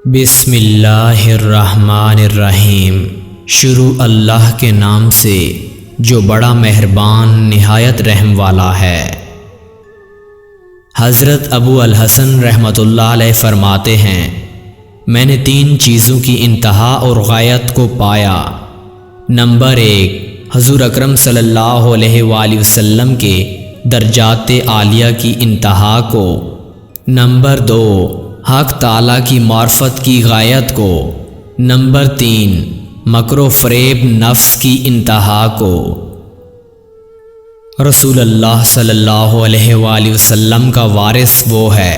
بسم اللہ الرحمن الرحیم۔ شروع اللہ کے نام سے جو بڑا مہربان نہایت رحم والا ہے۔ حضرت ابو الحسن رحمۃ اللہ علیہ فرماتے ہیں، میں نے 3 چیزوں کی انتہا اور غایت کو پایا۔ نمبر 1، حضور اکرم صلی اللہ علیہ وآلہ وسلم کے درجات عالیہ کی انتہا کو۔ نمبر 2، حق تعالیٰ کی معرفت کی غایت کو۔ نمبر 3، مکر و فریب نفس کی انتہا کو۔ رسول اللہ صلی اللہ علیہ وآلہ وسلم کا وارث وہ ہے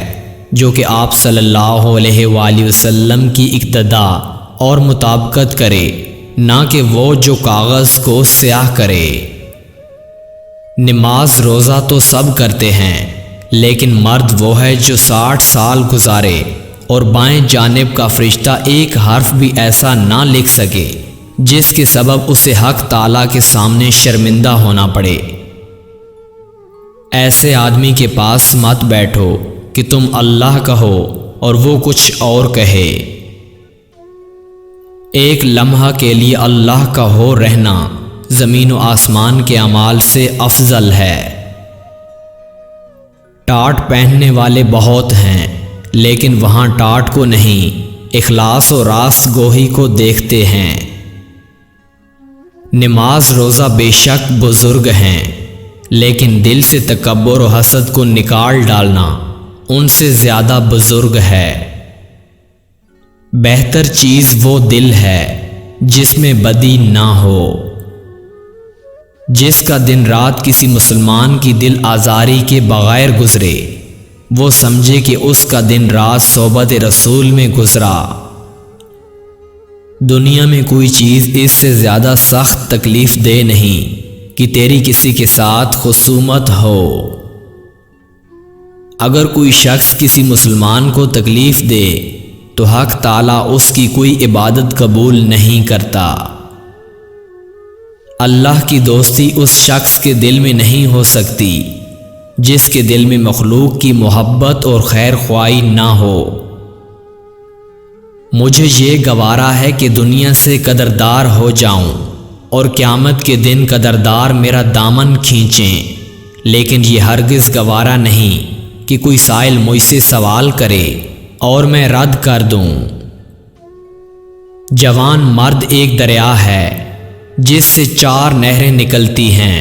جو کہ آپ صلی اللہ علیہ وآلہ وسلم کی اقتداء اور مطابقت کرے، نہ کہ وہ جو کاغذ کو سیاہ کرے۔ نماز روزہ تو سب کرتے ہیں، لیکن مرد وہ ہے جو 60 سال گزارے اور بائیں جانب کا فرشتہ ایک حرف بھی ایسا نہ لکھ سکے جس کے سبب اسے حق تعالیٰ کے سامنے شرمندہ ہونا پڑے۔ ایسے آدمی کے پاس مت بیٹھو کہ تم اللہ کہو اور وہ کچھ اور کہے۔ ایک لمحہ کے لیے اللہ کا ہو رہنا زمین و آسمان کے اعمال سے افضل ہے۔ ٹاٹ پہننے والے بہت ہیں، لیکن وہاں ٹاٹ کو نہیں، اخلاص و راست گوئی کو دیکھتے ہیں۔ نماز روزہ بے شک بزرگ ہیں، لیکن دل سے تکبر و حسد کو نکال ڈالنا ان سے زیادہ بزرگ ہے۔ بہتر چیز وہ دل ہے جس میں بدی نہ ہو۔ جس کا دن رات کسی مسلمان کی دل آزاری کے بغیر گزرے، وہ سمجھے کہ اس کا دن رات صحبت رسول میں گزرا۔ دنیا میں کوئی چیز اس سے زیادہ سخت تکلیف دہ نہیں کہ تیری کسی کے ساتھ خصومت ہو۔ اگر کوئی شخص کسی مسلمان کو تکلیف دے تو حق تعالیٰ اس کی کوئی عبادت قبول نہیں کرتا۔ اللہ کی دوستی اس شخص کے دل میں نہیں ہو سکتی جس کے دل میں مخلوق کی محبت اور خیر خواہی نہ ہو۔ مجھے یہ گوارا ہے کہ دنیا سے قدردار ہو جاؤں اور قیامت کے دن قدردار میرا دامن کھینچیں، لیکن یہ ہرگز گوارا نہیں کہ کوئی سائل مجھ سے سوال کرے اور میں رد کر دوں۔ جوان مرد ایک دریا ہے جس سے 4 نہریں نکلتی ہیں۔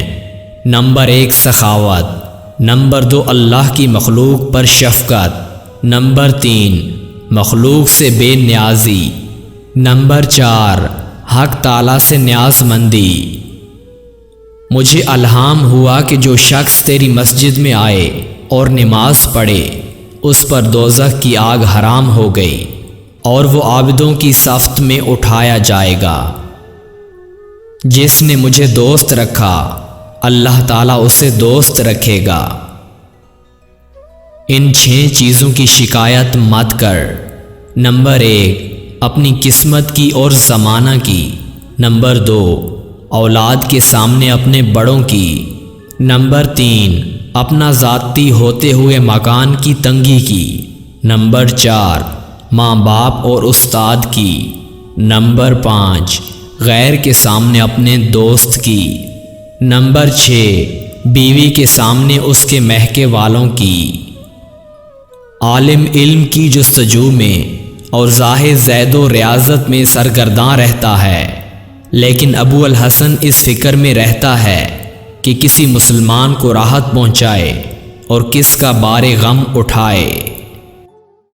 نمبر 1، سخاوت۔ نمبر 2، اللہ کی مخلوق پر شفقت۔ نمبر 3، مخلوق سے بے نیازی۔ نمبر 4، حق تعالیٰ سے نیاز مندی۔ مجھے الہام ہوا کہ جو شخص تیری مسجد میں آئے اور نماز پڑھے، اس پر دوزخ کی آگ حرام ہو گئی اور وہ عابدوں کی صفت میں اٹھایا جائے گا۔ جس نے مجھے دوست رکھا، اللہ تعالیٰ اسے دوست رکھے گا۔ ان 6 چیزوں کی شکایت مت کر۔ نمبر 1، اپنی قسمت کی اور زمانہ کی۔ نمبر 2، اولاد کے سامنے اپنے بڑوں کی۔ نمبر 3، اپنا ذاتی ہوتے ہوئے مکان کی تنگی کی۔ نمبر 4، ماں باپ اور استاد کی۔ نمبر 5، غیر کے سامنے اپنے دوست کی۔ نمبر 6، بیوی کے سامنے اس کے مہکے والوں کی۔ عالم علم کی جستجو میں اور زاہد زید و ریاضت میں سرگرداں رہتا ہے، لیکن ابو الحسن اس فکر میں رہتا ہے کہ کسی مسلمان کو راحت پہنچائے اور کس کا بار غم اٹھائے۔